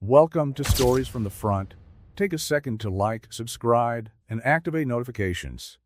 Welcome to Stories from the Front. Take a second to like, subscribe, and activate notifications.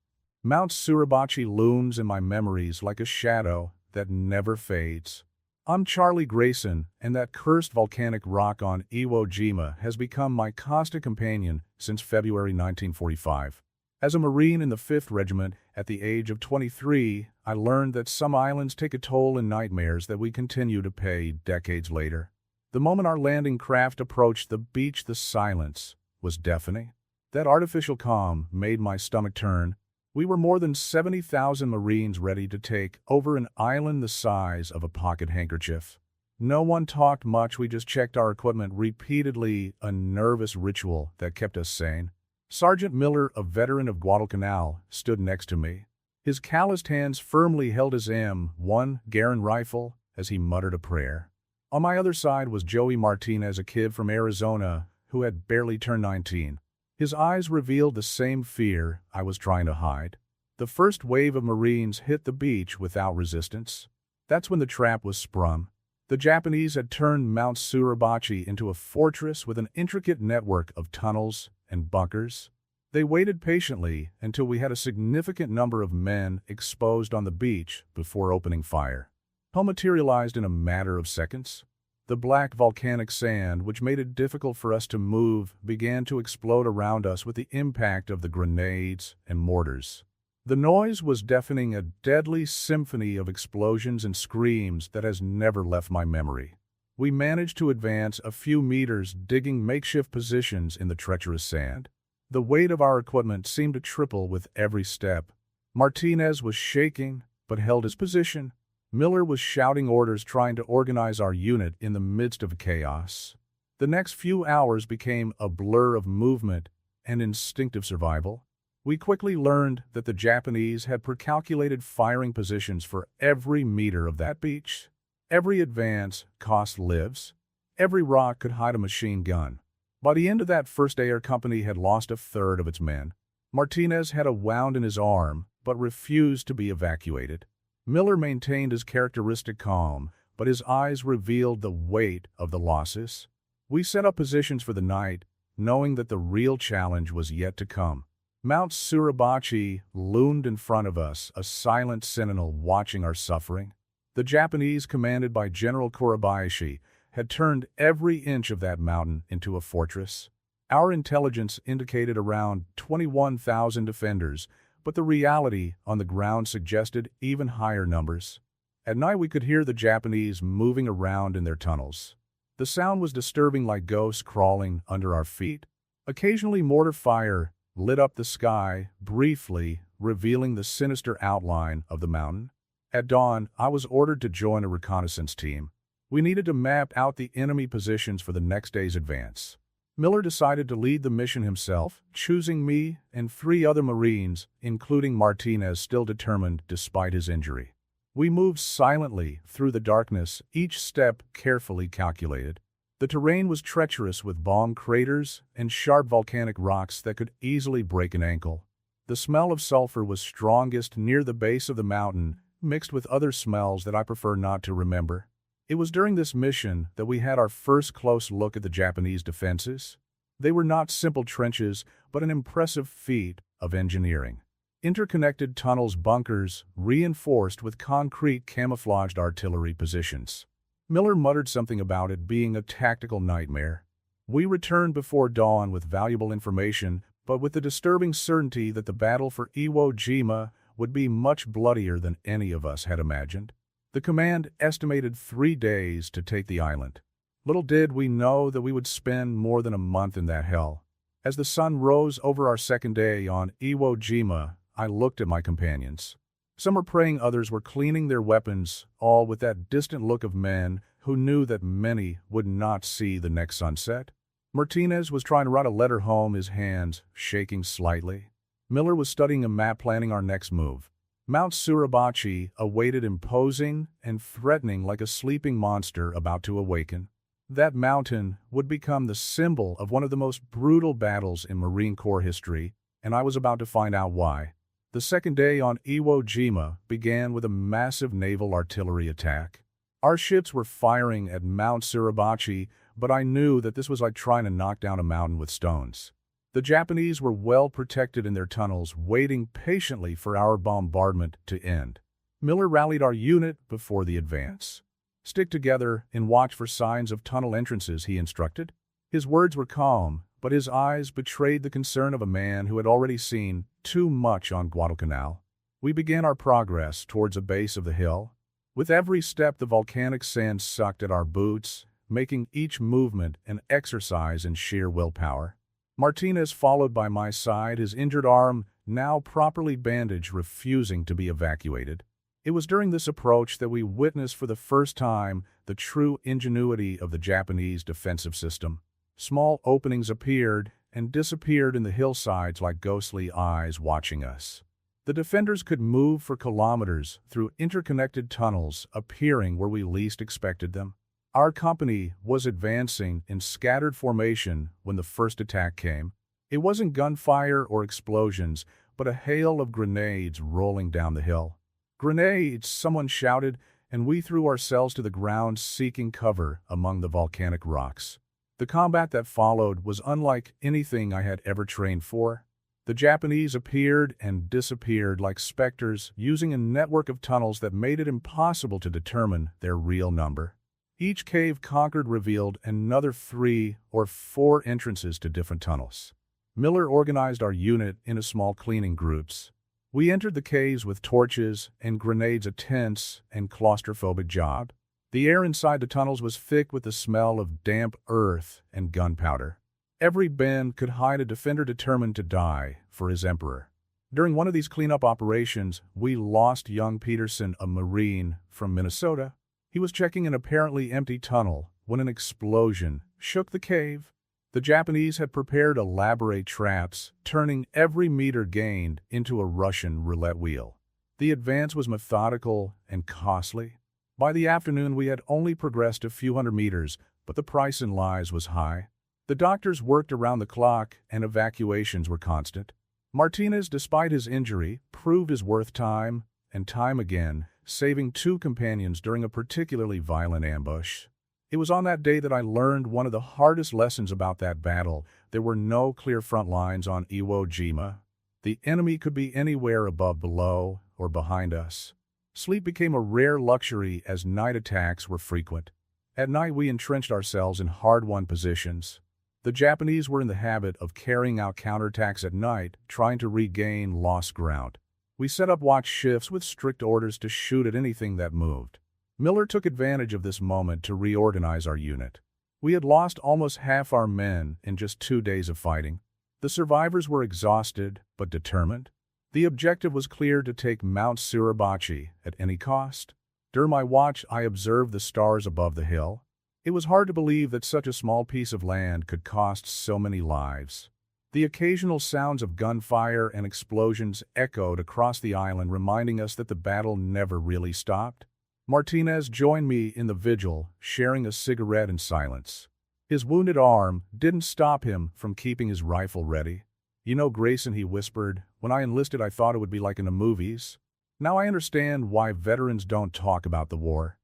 Mount Suribachi looms in my memories like a shadow that never fades. I'm Charlie Grayson, and that cursed volcanic rock on Iwo Jima has become my constant companion since February 1945. As a Marine in the 5th Regiment, at the age of 23, I learned that some islands take a toll in nightmares that we continue to pay decades later. The moment our landing craft approached the beach, the silence was deafening. That artificial calm made my stomach turn. We were more than 70,000 Marines ready to take over an island the size of a pocket handkerchief. No one talked much, we just checked our equipment repeatedly, a nervous ritual that kept us sane. Sergeant Miller, a veteran of Guadalcanal, stood next to me. His calloused hands firmly held his M1 Garand rifle as he muttered a prayer. On my other side was Joey Martinez, a kid from Arizona who had barely turned 19. His eyes revealed the same fear I was trying to hide. The first wave of Marines hit the beach without resistance. That's when the trap was sprung. The Japanese had turned Mount Suribachi into a fortress with an intricate network of tunnels and bunkers. They waited patiently until we had a significant number of men exposed on the beach before opening fire. Hell materialized in a matter of seconds. The black volcanic sand, which made it difficult for us to move, began to explode around us with the impact of the grenades and mortars. The noise was deafening, a deadly symphony of explosions and screams that has never left my memory. We managed to advance a few meters, digging makeshift positions in the treacherous sand. The weight of our equipment seemed to triple with every step. Martinez was shaking, but held his position. Miller was shouting orders, trying to organize our unit in the midst of chaos. The next few hours became a blur of movement and instinctive survival. We quickly learned that the Japanese had precalculated firing positions for every meter of that beach. Every advance cost lives. Every rock could hide a machine gun. By the end of that first day, our company had lost a third of its men. Martinez had a wound in his arm, but refused to be evacuated. Miller maintained his characteristic calm, but his eyes revealed the weight of the losses. We set up positions for the night, knowing that the real challenge was yet to come. Mount Suribachi loomed in front of us, a silent sentinel watching our suffering. The Japanese, commanded by General Kurabayashi, had turned every inch of that mountain into a fortress. Our intelligence indicated around 21,000 defenders, but the reality on the ground suggested even higher numbers. At night, we could hear the Japanese moving around in their tunnels. The sound was disturbing, like ghosts crawling under our feet. Occasionally, mortar fire lit up the sky, briefly revealing the sinister outline of the mountain. At dawn, I was ordered to join a reconnaissance team. We needed to map out the enemy positions for the next day's advance. Miller decided to lead the mission himself, choosing me and 3 other Marines, including Martinez, still determined despite his injury. We moved silently through the darkness, each step carefully calculated. The terrain was treacherous, with bomb craters and sharp volcanic rocks that could easily break an ankle. The smell of sulfur was strongest near the base of the mountain, mixed with other smells that I prefer not to remember. It was during this mission that we had our first close look at the Japanese defenses. They were not simple trenches, but an impressive feat of engineering. Interconnected tunnels, bunkers, reinforced with concrete camouflaged artillery positions. Miller muttered something about it being a tactical nightmare. We returned before dawn with valuable information, but with the disturbing certainty that the battle for Iwo Jima would be much bloodier than any of us had imagined. The command estimated 3 days to take the island. Little did we know that we would spend more than a month in that hell. As the sun rose over our second day on Iwo Jima, I looked at my companions. Some were praying, others were cleaning their weapons, all with that distant look of men who knew that many would not see the next sunset. Martinez was trying to write a letter home, his hands shaking slightly. Miller was studying a map, planning our next move. Mount Suribachi awaited, imposing and threatening like a sleeping monster about to awaken. That mountain would become the symbol of one of the most brutal battles in Marine Corps history, and I was about to find out why. The second day on Iwo Jima began with a massive naval artillery attack. Our ships were firing at Mount Suribachi, but I knew that this was like trying to knock down a mountain with stones. The Japanese were well protected in their tunnels, waiting patiently for our bombardment to end. Miller rallied our unit before the advance. "Stick together and watch for signs of tunnel entrances," he instructed. His words were calm, but his eyes betrayed the concern of a man who had already seen too much on Guadalcanal. We began our progress towards a base of the hill. With every step, the volcanic sand sucked at our boots, making each movement an exercise in sheer willpower. Martinez followed by my side, his injured arm, now properly bandaged, refusing to be evacuated. It was during this approach that we witnessed for the first time the true ingenuity of the Japanese defensive system. Small openings appeared and disappeared in the hillsides like ghostly eyes watching us. The defenders could move for kilometers through interconnected tunnels, appearing where we least expected them. Our company was advancing in scattered formation when the first attack came. It wasn't gunfire or explosions, but a hail of grenades rolling down the hill. "Grenades!" someone shouted, and we threw ourselves to the ground, seeking cover among the volcanic rocks. The combat that followed was unlike anything I had ever trained for. The Japanese appeared and disappeared like specters, using a network of tunnels that made it impossible to determine their real number. Each cave conquered revealed another 3 or 4 entrances to different tunnels. Miller organized our unit into small cleaning groups. We entered the caves with torches and grenades, a tense and claustrophobic job. The air inside the tunnels was thick with the smell of damp earth and gunpowder. Every bend could hide a defender determined to die for his emperor. During one of these cleanup operations, we lost young Peterson, a Marine from Minnesota. He was checking an apparently empty tunnel when an explosion shook the cave. The Japanese had prepared elaborate traps, turning every meter gained into a Russian roulette wheel. The advance was methodical and costly. By the afternoon, we had only progressed a few hundred meters, but the price in lives was high. The doctors worked around the clock, and evacuations were constant. Martinez, despite his injury, proved his worth time and time again, saving 2 companions during a particularly violent ambush. It was on that day that I learned one of the hardest lessons about that battle. There were no clear front lines on Iwo Jima. The enemy could be anywhere above, below, or behind us. Sleep became a rare luxury as night attacks were frequent. At night, we entrenched ourselves in hard-won positions. The Japanese were in the habit of carrying out counterattacks at night, trying to regain lost ground. We set up watch shifts with strict orders to shoot at anything that moved. Miller took advantage of this moment to reorganize our unit. We had lost almost half our men in just 2 days of fighting. The survivors were exhausted but determined. The objective was clear: to take Mount Suribachi at any cost. During my watch, I observed the stars above the hill. It was hard to believe that such a small piece of land could cost so many lives. The occasional sounds of gunfire and explosions echoed across the island, reminding us that the battle never really stopped. Martinez joined me in the vigil, sharing a cigarette in silence. His wounded arm didn't stop him from keeping his rifle ready. "You know, Grayson," he whispered, "when I enlisted I thought it would be like in the movies. Now I understand why veterans don't talk about the war."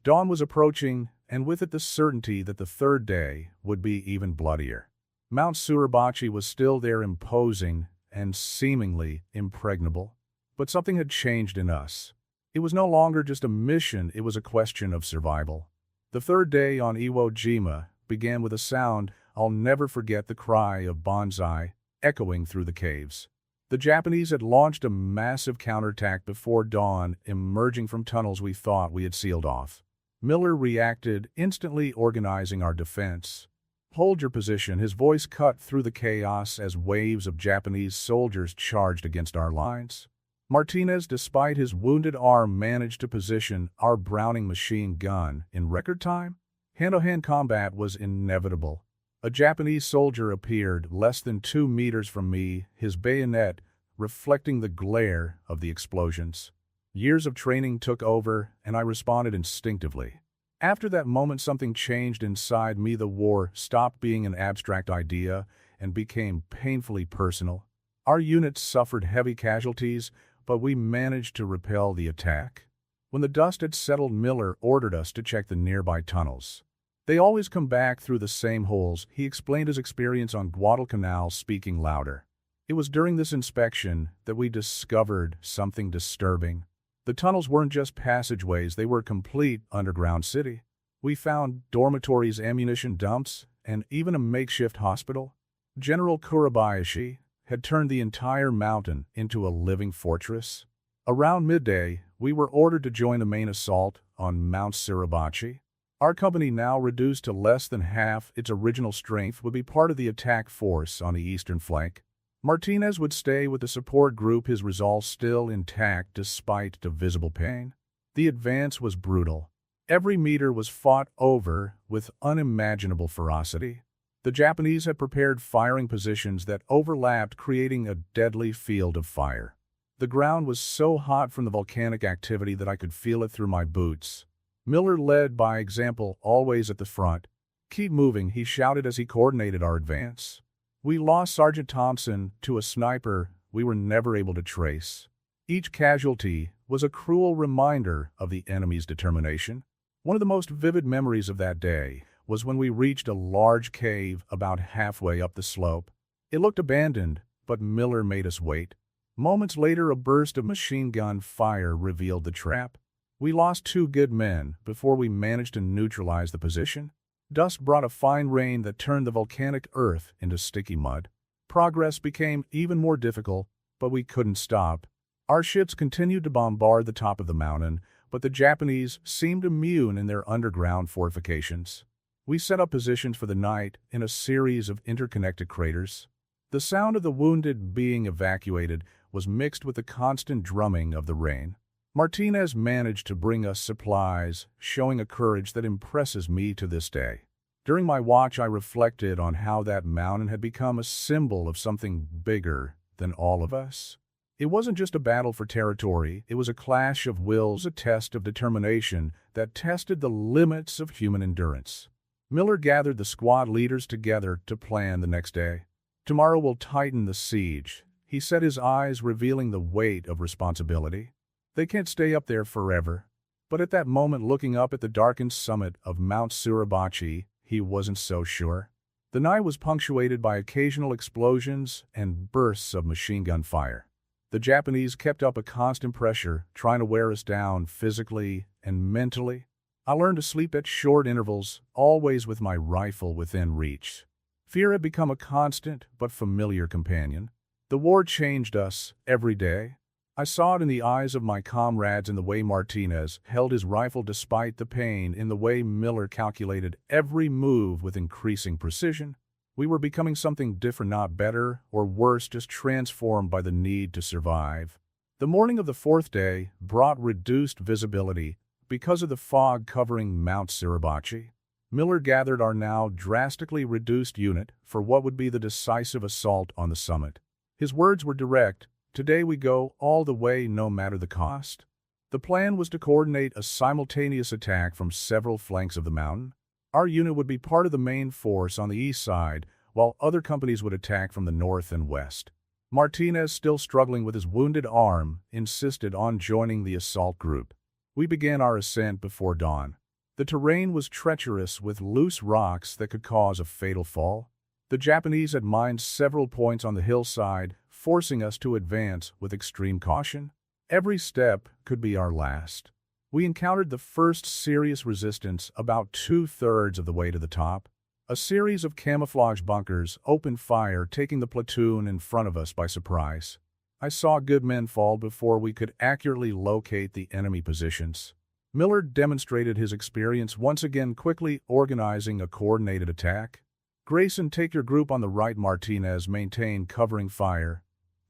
Dawn was approaching, and with it the certainty that the 3rd day would be even bloodier. Mount Suribachi was still there, imposing and seemingly impregnable. But something had changed in us. It was no longer just a mission, it was a question of survival. The 3rd day on Iwo Jima began with a sound I'll never forget: the cry of Banzai echoing through the caves. The Japanese had launched a massive counterattack before dawn, emerging from tunnels we thought we had sealed off. Miller reacted, instantly organizing our defense. "Hold your position," his voice cut through the chaos as waves of Japanese soldiers charged against our lines. Martinez, despite his wounded arm, managed to position our Browning machine gun in record time. Hand-to-hand combat was inevitable. A Japanese soldier appeared less than 2 meters from me, his bayonet reflecting the glare of the explosions. Years of training took over, and I responded instinctively. After that moment, something changed inside me. The war stopped being an abstract idea and became painfully personal. Our unit suffered heavy casualties, but we managed to repel the attack. When the dust had settled, Miller ordered us to check the nearby tunnels. They always come back through the same holes. He explained his experience on Guadalcanal, speaking louder. It was during this inspection that we discovered something disturbing. The tunnels weren't just passageways, they were a complete underground city. We found dormitories, ammunition dumps, and even a makeshift hospital. General Kurabayashi had turned the entire mountain into a living fortress. Around midday, we were ordered to join the main assault on Mount Suribachi. Our company, now reduced to less than half its original strength, would be part of the attack force on the eastern flank. Martinez would stay with the support group, his resolve still intact despite the visible pain. The advance was brutal. Every meter was fought over with unimaginable ferocity. The Japanese had prepared firing positions that overlapped, creating a deadly field of fire. The ground was so hot from the volcanic activity that I could feel it through my boots. Miller led by example, always at the front. "Keep moving," he shouted as he coordinated our advance. We lost Sergeant Thompson to a sniper we were never able to trace. Each casualty was a cruel reminder of the enemy's determination. One of the most vivid memories of that day was when we reached a large cave about halfway up the slope. It looked abandoned, but Miller made us wait. Moments later, a burst of machine gun fire revealed the trap. We lost 2 good men before we managed to neutralize the position. Dust brought a fine rain that turned the volcanic earth into sticky mud. Progress became even more difficult, but we couldn't stop. Our ships continued to bombard the top of the mountain, but the Japanese seemed immune in their underground fortifications. We set up positions for the night in a series of interconnected craters. The sound of the wounded being evacuated was mixed with the constant drumming of the rain. Martinez managed to bring us supplies, showing a courage that impresses me to this day. During my watch, I reflected on how that mountain had become a symbol of something bigger than all of us. It wasn't just a battle for territory, it was a clash of wills, a test of determination that tested the limits of human endurance. Miller gathered the squad leaders together to plan the next day. "Tomorrow we'll tighten the siege," he said, his eyes revealing the weight of responsibility. "They can't stay up there forever." But at that moment, looking up at the darkened summit of Mount Suribachi, he wasn't so sure. The night was punctuated by occasional explosions and bursts of machine gun fire. The Japanese kept up a constant pressure, trying to wear us down physically and mentally. I learned to sleep at short intervals, always with my rifle within reach. Fear had become a constant but familiar companion. The war changed us every day. I saw it in the eyes of my comrades, in the way Martinez held his rifle despite the pain, in the way Miller calculated every move with increasing precision. We were becoming something different, not better or worse, just transformed by the need to survive. The morning of the 4th day brought reduced visibility because of the fog covering Mount Suribachi. Miller gathered our now drastically reduced unit for what would be the decisive assault on the summit. His words were direct: "Today we go all the way, no matter the cost." The plan was to coordinate a simultaneous attack from several flanks of the mountain. Our unit would be part of the main force on the east side, while other companies would attack from the north and west. Martinez, still struggling with his wounded arm, insisted on joining the assault group. We began our ascent before dawn. The terrain was treacherous, with loose rocks that could cause a fatal fall. The Japanese had mined several points on the hillside, forcing us to advance with extreme caution. Every step could be our last. We encountered the first serious resistance about 2/3 of the way to the top. A series of camouflage bunkers opened fire, taking the platoon in front of us by surprise. I saw good men fall before we could accurately locate the enemy positions. Miller demonstrated his experience once again, quickly organizing a coordinated attack. "Grayson, take your group on the right." Martinez maintained covering fire.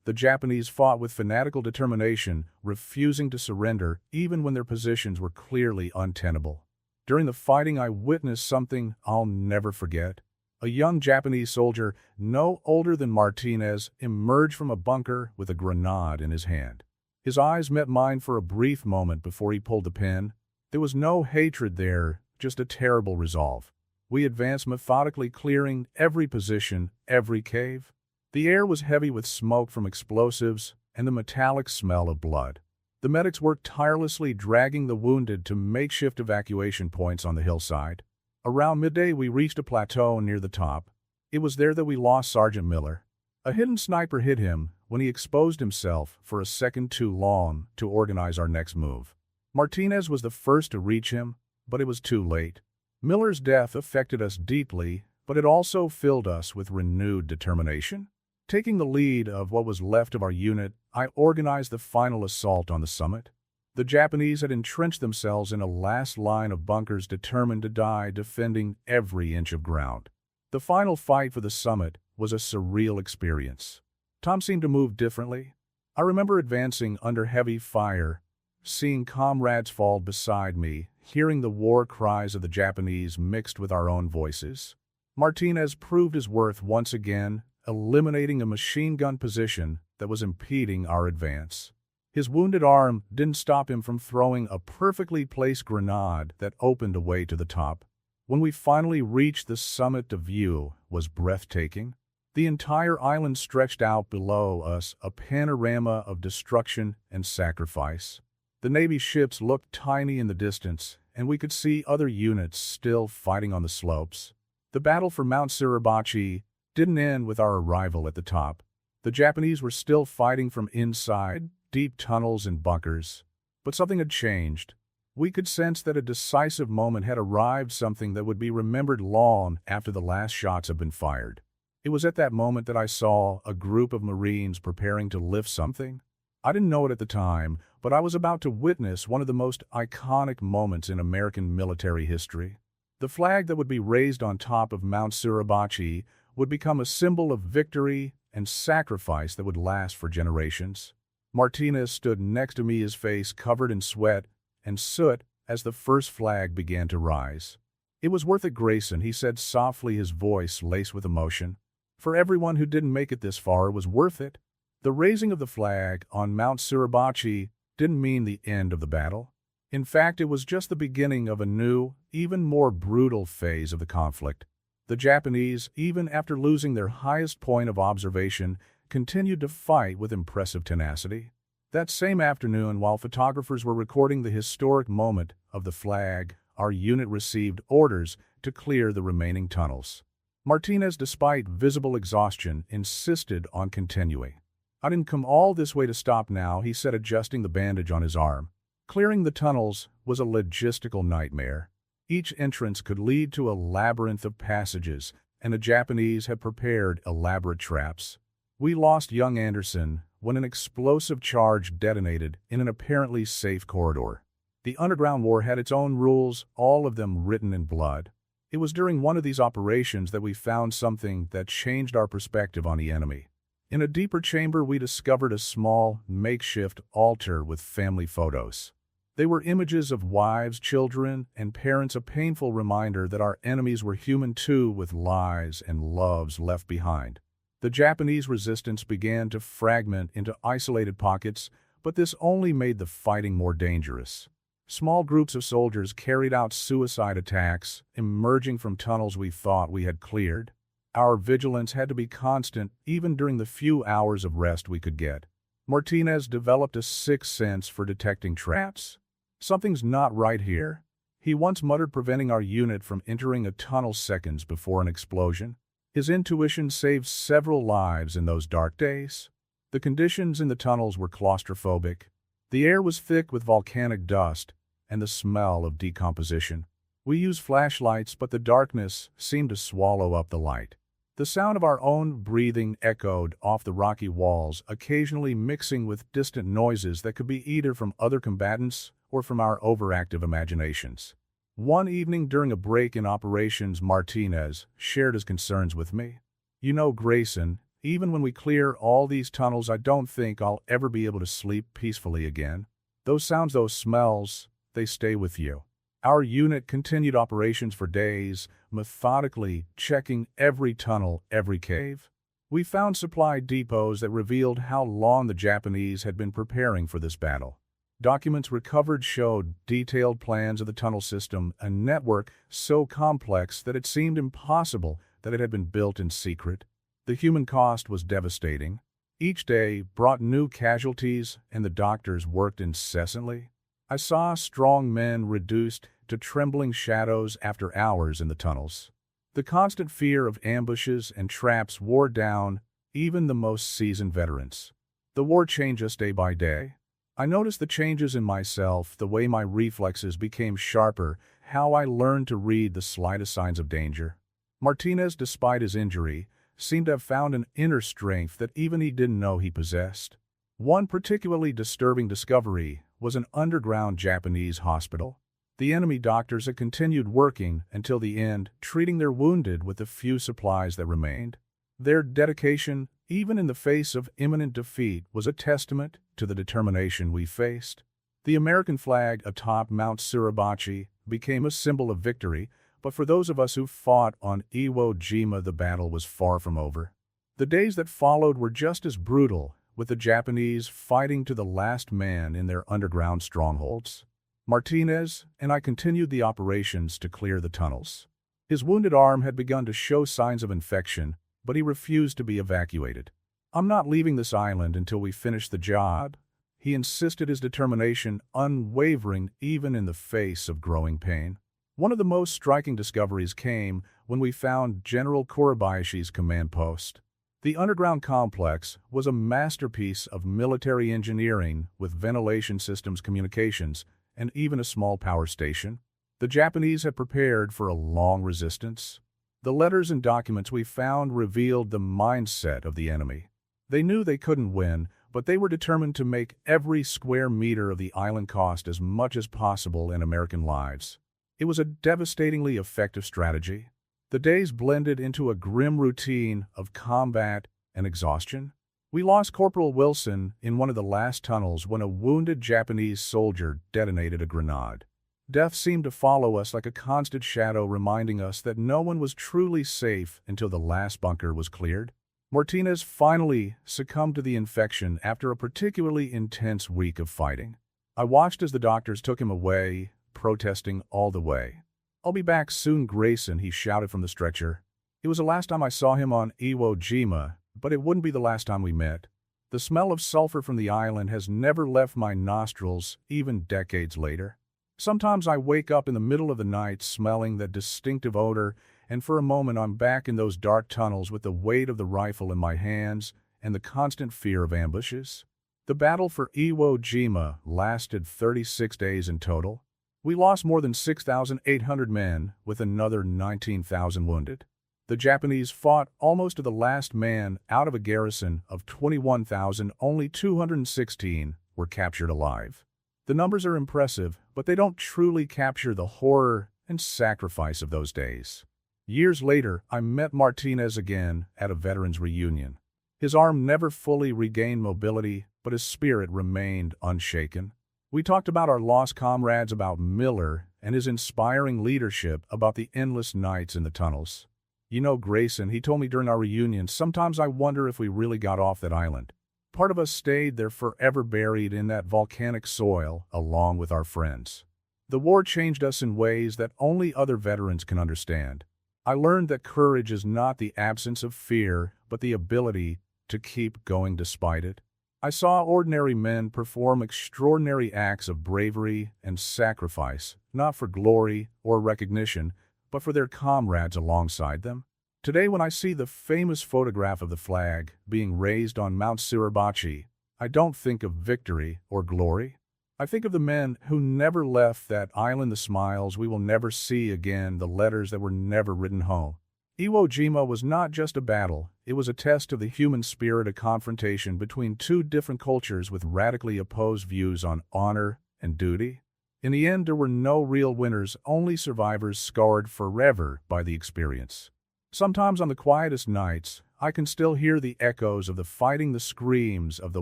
The Japanese fought with fanatical determination, refusing to surrender even when their positions were clearly untenable. During the fighting, I witnessed something I'll never forget. A young Japanese soldier, no older than Martinez, emerged from a bunker with a grenade in his hand. His eyes met mine for a brief moment before he pulled the pin. There was no hatred there, just a terrible resolve. We advanced methodically, clearing every position, every cave. The air was heavy with smoke from explosives and the metallic smell of blood. The medics worked tirelessly, dragging the wounded to makeshift evacuation points on the hillside. Around midday, we reached a plateau near the top. It was there that we lost Sergeant Miller. A hidden sniper hit him when he exposed himself for a second too long to organize our next move. Martinez was the first to reach him, but it was too late. Miller's death affected us deeply, but it also filled us with renewed determination. Taking the lead of what was left of our unit, I organized the final assault on the summit. The Japanese had entrenched themselves in a last line of bunkers determined to die defending every inch of ground. The final fight for the summit was a surreal experience. Tom seemed to move differently. I remember advancing under heavy fire, seeing comrades fall beside me, hearing the war cries of the Japanese mixed with our own voices. Martinez proved his worth once again, eliminating a machine gun position that was impeding our advance. His wounded arm didn't stop him from throwing a perfectly placed grenade that opened a way to the top. When we finally reached the summit, the view was breathtaking. The entire island stretched out below us, a panorama of destruction and sacrifice. The Navy ships looked tiny in the distance, and we could see other units still fighting on the slopes. The battle for Mount Suribachi didn't end with our arrival at the top. The Japanese were still fighting from inside deep tunnels and bunkers. But something had changed. We could sense that a decisive moment had arrived, something that would be remembered long after the last shots had been fired. It was at that moment that I saw a group of Marines preparing to lift something. I didn't know it at the time, but I was about to witness one of the most iconic moments in American military history. The flag that would be raised on top of Mount Suribachi would become a symbol of victory and sacrifice that would last for generations. Martinez stood next to me, his face covered in sweat and soot as the first flag began to rise. "It was worth it, Grayson," he said softly, his voice laced with emotion. "For everyone who didn't make it this far, it was worth it." The raising of the flag on Mount Suribachi didn't mean the end of the battle. In fact, it was just the beginning of a new, even more brutal phase of the conflict. The Japanese, even after losing their highest point of observation, continued to fight with impressive tenacity. That same afternoon, while photographers were recording the historic moment of the flag, our unit received orders to clear the remaining tunnels. Martinez, despite visible exhaustion, insisted on continuing. "I didn't come all this way to stop now," he said, adjusting the bandage on his arm. Clearing the tunnels was a logistical nightmare. Each entrance could lead to a labyrinth of passages, and the Japanese had prepared elaborate traps. We lost young Anderson when an explosive charge detonated in an apparently safe corridor. The underground war had its own rules, all of them written in blood. It was during one of these operations that we found something that changed our perspective on the enemy. In a deeper chamber, we discovered a small, makeshift altar with family photos. They were images of wives, children, and parents, a painful reminder that our enemies were human too, with lives and loves left behind. The Japanese resistance began to fragment into isolated pockets, but this only made the fighting more dangerous. Small groups of soldiers carried out suicide attacks, emerging from tunnels we thought we had cleared. Our vigilance had to be constant, even during the few hours of rest we could get. Martinez developed a sixth sense for detecting traps. "Something's not right here," he once muttered, preventing our unit from entering a tunnel seconds before an explosion. His intuition saved several lives in those dark days. The conditions in the tunnels were claustrophobic. The air was thick with volcanic dust and the smell of decomposition. We used flashlights, but the darkness seemed to swallow up the light. The sound of our own breathing echoed off the rocky walls, occasionally mixing with distant noises that could be either from other combatants or from our overactive imaginations. One evening during a break in operations, Martinez shared his concerns with me. "You know, Grayson, even when we clear all these tunnels, I don't think I'll ever be able to sleep peacefully again. Those sounds, those smells, they stay with you." Our unit continued operations for days, methodically checking every tunnel, every cave. We found supply depots that revealed how long the Japanese had been preparing for this battle. Documents recovered showed detailed plans of the tunnel system, a network so complex that it seemed impossible that it had been built in secret. The human cost was devastating. Each day brought new casualties, and the doctors worked incessantly. I saw strong men reduced to trembling shadows after hours in the tunnels. The constant fear of ambushes and traps wore down even the most seasoned veterans. The war changed us day by day. I noticed the changes in myself, the way my reflexes became sharper, how I learned to read the slightest signs of danger. Martinez, despite his injury, seemed to have found an inner strength that even he didn't know he possessed. One particularly disturbing discovery was an underground Japanese hospital. The enemy doctors had continued working until the end, treating their wounded with the few supplies that remained. Their dedication, even in the face of imminent defeat, was a testament to the determination we faced. The American flag atop Mount Suribachi became a symbol of victory, but for those of us who fought on Iwo Jima, the battle was far from over. The days that followed were just as brutal, with the Japanese fighting to the last man in their underground strongholds. Martinez and I continued the operations to clear the tunnels. His wounded arm had begun to show signs of infection, but he refused to be evacuated. "I'm not leaving this island until we finish the job," he insisted, his determination unwavering even in the face of growing pain. One of the most striking discoveries came when we found General Kurabayashi's command post. The underground complex was a masterpiece of military engineering with ventilation systems, communications, and even a small power station. The Japanese had prepared for a long resistance. The letters and documents we found revealed the mindset of the enemy. They knew they couldn't win, but they were determined to make every square meter of the island cost as much as possible in American lives. It was a devastatingly effective strategy. The days blended into a grim routine of combat and exhaustion. We lost Corporal Wilson in one of the last tunnels when a wounded Japanese soldier detonated a grenade. Death seemed to follow us like a constant shadow, reminding us that no one was truly safe until the last bunker was cleared. Martinez finally succumbed to the infection after a particularly intense week of fighting. I watched as the doctors took him away, protesting all the way. "I'll be back soon, Grayson," he shouted from the stretcher. It was the last time I saw him on Iwo Jima, but it wouldn't be the last time we met. The smell of sulfur from the island has never left my nostrils, even decades later. Sometimes I wake up in the middle of the night smelling that distinctive odor, and for a moment I'm back in those dark tunnels with the weight of the rifle in my hands and the constant fear of ambushes. The battle for Iwo Jima lasted 36 days in total. We lost more than 6,800 men, with another 19,000 wounded. The Japanese fought almost to the last man. Out of a garrison of 21,000, only 216 were captured alive. The numbers are impressive, but they don't truly capture the horror and sacrifice of those days. Years later, I met Martinez again at a veterans reunion. His arm never fully regained mobility, but his spirit remained unshaken. We talked about our lost comrades, about Miller and his inspiring leadership, about the endless nights in the tunnels. "You know, Grayson," he told me during our reunion, "sometimes I wonder if we really got off that island. Part of us stayed there forever, buried in that volcanic soil, along with our friends. The war changed us in ways that only other veterans can understand. I learned that courage is not the absence of fear, but the ability to keep going despite it. I saw ordinary men perform extraordinary acts of bravery and sacrifice, not for glory or recognition, but for their comrades alongside them. Today, when I see the famous photograph of the flag being raised on Mount Suribachi, I don't think of victory or glory. I think of the men who never left that island, the smiles we will never see again, the letters that were never written home. Iwo Jima was not just a battle, it was a test of the human spirit, a confrontation between two different cultures with radically opposed views on honor and duty. In the end, there were no real winners, only survivors scarred forever by the experience. Sometimes on the quietest nights, I can still hear the echoes of the fighting, the screams of the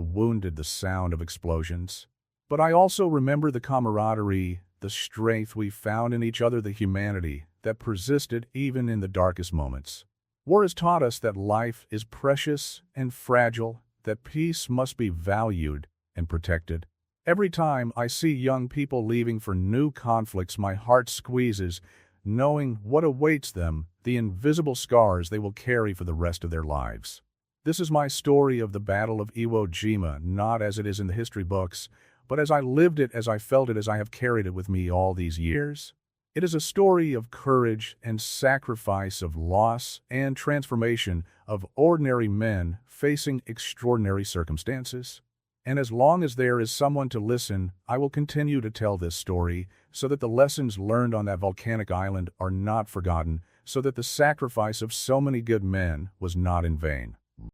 wounded, the sound of explosions. But I also remember the camaraderie, the strength we found in each other, the humanity that persisted even in the darkest moments. War has taught us that life is precious and fragile, that peace must be valued and protected. Every time I see young people leaving for new conflicts, my heart squeezes, knowing what awaits them, the invisible scars they will carry for the rest of their lives. This is my story of the Battle of Iwo Jima, not as it is in the history books, but as I lived it, as I felt it, as I have carried it with me all these years. It is a story of courage and sacrifice, of loss and transformation, of ordinary men facing extraordinary circumstances. And as long as there is someone to listen, I will continue to tell this story so that the lessons learned on that volcanic island are not forgotten, so that the sacrifice of so many good men was not in vain.